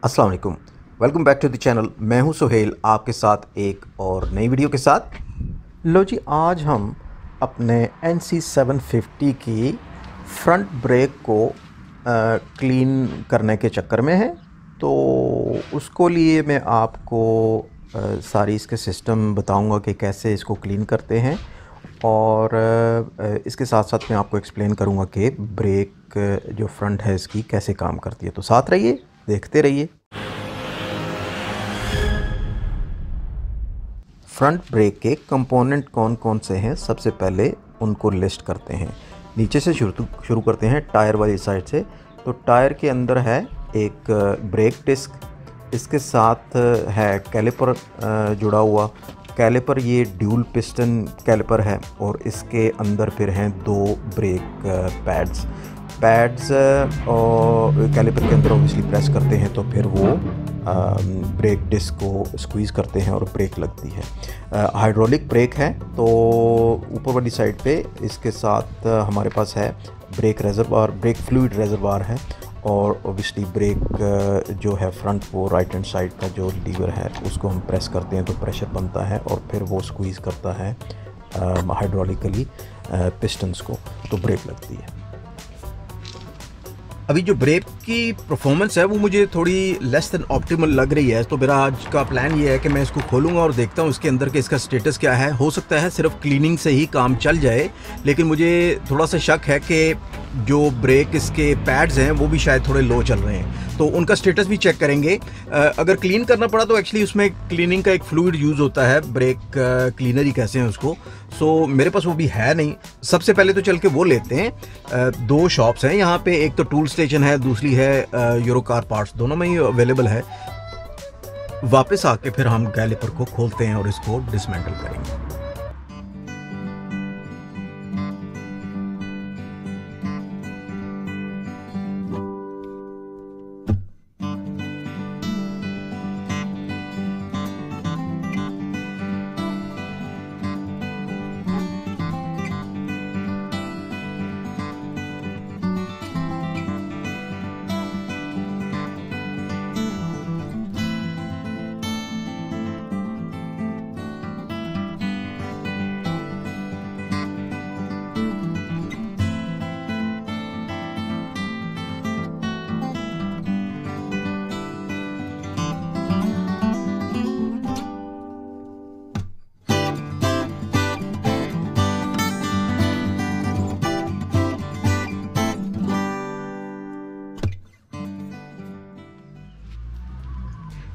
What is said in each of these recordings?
अस्सलाम वालेकुम। Welcome back to the channel. मैं हूं सुहेल, आपके साथ एक और नई वीडियो के साथ। लो जी, आज हम अपने NC 750 की फ्रंट ब्रेक को क्लीन करने के चक्कर में हैं। तो उसको लिए मैं आपको सारी इसके सिस्टम बताऊंगा कि कैसे इसको क्लीन करते हैं, और इसके साथ साथ मैं आपको एक्सप्लेन करूंगा कि ब्रेक जो फ्रंट है इसकी कैसे काम करती है। तो साथ रहिए, देखते रहिए। फ्रंट ब्रेक के कंपोनेंट कौन कौन से हैं, सबसे पहले उनको लिस्ट करते हैं। नीचे से शुरू करते हैं, टायर वाली साइड से। तो टायर के अंदर है एक ब्रेक डिस्क, इसके साथ है कैलिपर जुड़ा हुआ। कैलिपर ये ड्यूल पिस्टन कैलिपर है, और इसके अंदर फिर हैं दो ब्रेक पैड्स और कैलिपर के अंदर ऑब्वियसली प्रेस करते हैं तो फिर वो ब्रेक डिस्क को स्क्वीज़ करते हैं और ब्रेक लगती है। हाइड्रोलिक ब्रेक है, तो ऊपर वाली साइड पे इसके साथ हमारे पास है ब्रेक रेजरवार, ब्रेक फ्लूइड रेजरवार है, और ऑब्वियसली ब्रेक जो है फ्रंट, वो राइट हैंड साइड का जो लीवर है उसको हम प्रेस करते हैं तो प्रेशर बनता है और फिर वो स्क्वीज़ करता है हाइड्रोलिकली पिस्टन्स को, तो ब्रेक लगती है। अभी जो ब्रेक की परफॉर्मेंस है वो मुझे थोड़ी लेस देन ऑप्टिमल लग रही है, तो मेरा आज का प्लान ये है कि मैं इसको खोलूंगा और देखता हूँ इसके अंदर के इसका स्टेटस क्या है। हो सकता है सिर्फ क्लीनिंग से ही काम चल जाए, लेकिन मुझे थोड़ा सा शक है कि जो ब्रेक इसके पैड्स हैं वो भी शायद थोड़े लो चल रहे हैं, तो उनका स्टेटस भी चेक करेंगे। अगर क्लीन करना पड़ा तो एक्चुअली उसमें क्लीनिंग का एक फ्लूइड यूज़ होता है, ब्रेक क्लीनर ही कहते हैं उसको। सो मेरे पास वो भी है नहीं। सबसे पहले तो चल के वो लेते हैं। दो शॉप्स हैं यहाँ पे, एक तो टूल स्टेशन है, दूसरी है यूरो कार पार्ट्स, दोनों में ही अवेलेबल है। वापस आके फिर हम कैलिपर को खोलते हैं और इसको डिसमेंटल करेंगे।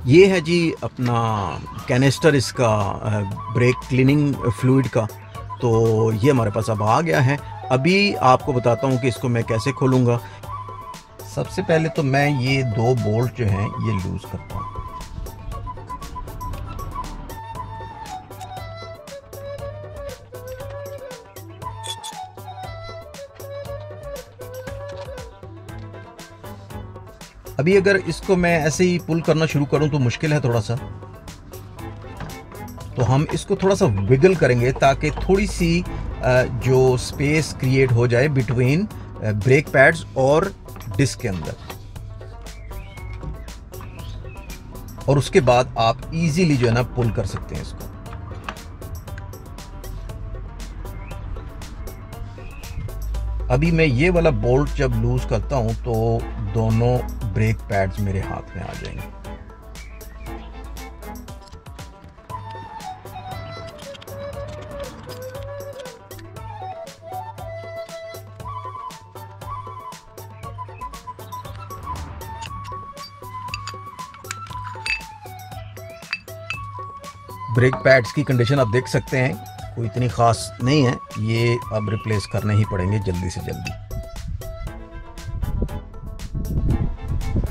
ये है जी अपना कैनिस्टर इसका ब्रेक क्लीनिंग फ्लूइड का। तो ये हमारे पास अब आ गया है। अभी आपको बताता हूँ कि इसको मैं कैसे खोलूँगा। सबसे पहले तो मैं ये दो बोल्ट जो हैं ये लूज़ करता हूँ। अभी अगर इसको मैं ऐसे ही पुल करना शुरू करूं तो मुश्किल है थोड़ा सा, तो हम इसको थोड़ा सा विगल करेंगे ताकि थोड़ी सी जो स्पेस क्रिएट हो जाए बिटवीन ब्रेक पैड्स और डिस्क के अंदर, और उसके बाद आप इजीली जो है ना पुल कर सकते हैं इसको। अभी मैं ये वाला बोल्ट जब लूज करता हूं तो दोनों ब्रेक पैड्स मेरे हाथ में आ जाएंगे। ब्रेक पैड्स की कंडीशन आप देख सकते हैं, कोई इतनी ख़ास नहीं है। ये अब रिप्लेस करने ही पड़ेंगे जल्दी से जल्दी।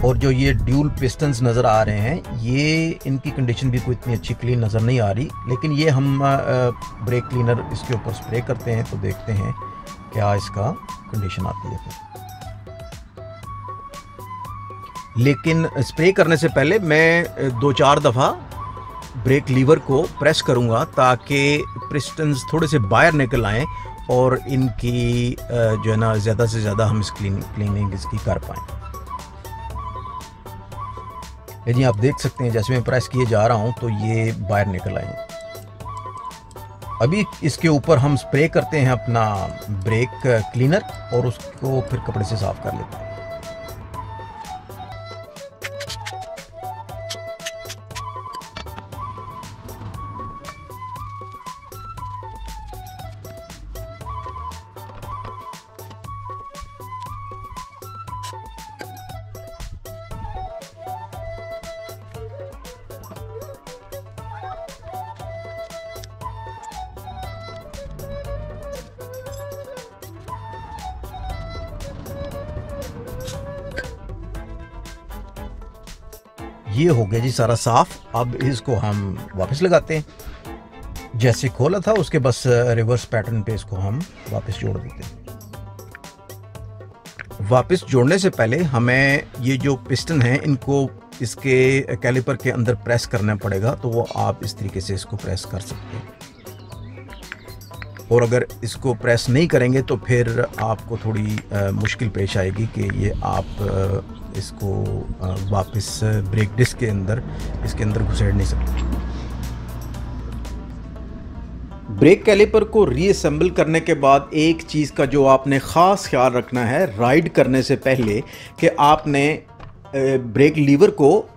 और जो ये ड्यूल पिस्टन्स नज़र आ रहे हैं, ये इनकी कंडीशन भी कोई इतनी अच्छी क्लीन नज़र नहीं आ रही, लेकिन ये हम ब्रेक क्लीनर इसके ऊपर स्प्रे करते हैं तो देखते हैं क्या इसका कंडीशन आती है फिर। लेकिन स्प्रे करने से पहले मैं 2-4 दफ़ा ब्रेक लीवर को प्रेस करूंगा ताकि पिस्टन्स थोड़े से बाहर निकल आएँ और इनकी जो है ना ज़्यादा से ज़्यादा हम इस क्लीनिंग इसकी कर पाएँ। ये जी आप देख सकते हैं जैसे मैं प्रेस किए जा रहा हूँ तो ये बाहर निकल आए। अभी इसके ऊपर हम स्प्रे करते हैं अपना ब्रेक क्लीनर और उसको फिर कपड़े से साफ कर लेते हैं। ये हो गया जी सारा साफ। अब इसको हम वापस लगाते हैं। जैसे खोला था उसके बस रिवर्स पैटर्न पे इसको हम वापस जोड़ देते हैं। वापस जोड़ने से पहले हमें ये जो पिस्टन है इनको इसके कैलिपर के अंदर प्रेस करना पड़ेगा, तो वो आप इस तरीके से इसको प्रेस कर सकते हैं। और अगर इसको प्रेस नहीं करेंगे तो फिर आपको थोड़ी मुश्किल पेश आएगी कि ये आप इसको वापस ब्रेक डिस्क के अंदर इसके अंदर घुसेड़ नहीं सकते। ब्रेक कैलिपर को रीअसेंबल करने के बाद एक चीज़ का जो आपने ख़ास ख्याल रखना है राइड करने से पहले कि आपने ब्रेक लीवर को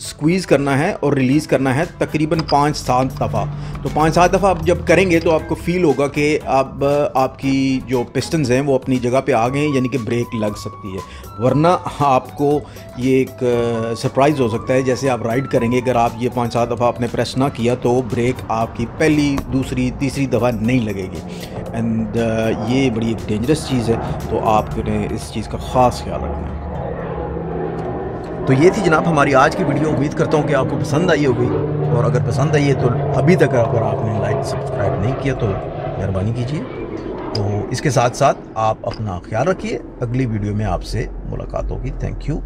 स्क्वीज़ करना है और रिलीज़ करना है तकरीबन 5-7 दफ़ा। तो 5-7 दफ़ा आप जब करेंगे तो आपको फ़ील होगा कि अब आपकी जो पिस्टन्स हैं वो अपनी जगह पे आ गए हैं, यानी कि ब्रेक लग सकती है। वरना आपको ये एक सरप्राइज़ हो सकता है, जैसे आप राइड करेंगे अगर आप ये 5-7 दफ़ा आपने प्रेस ना किया तो ब्रेक आपकी पहली, दूसरी, तीसरी दफ़ा नहीं लगेगी। एंड ये बड़ी एक डेंजरस चीज़ है, तो आपने इस चीज़ का ख़ास ख्याल रखना है। तो ये थी जनाब हमारी आज की वीडियो। उम्मीद करता हूँ कि आपको पसंद आई होगी, और अगर पसंद आई है तो अभी तक अगर आपने लाइक सब्सक्राइब नहीं किया तो मेहरबानी कीजिए। तो इसके साथ साथ आप अपना ख्याल रखिए। अगली वीडियो में आपसे मुलाकात होगी। Thank you.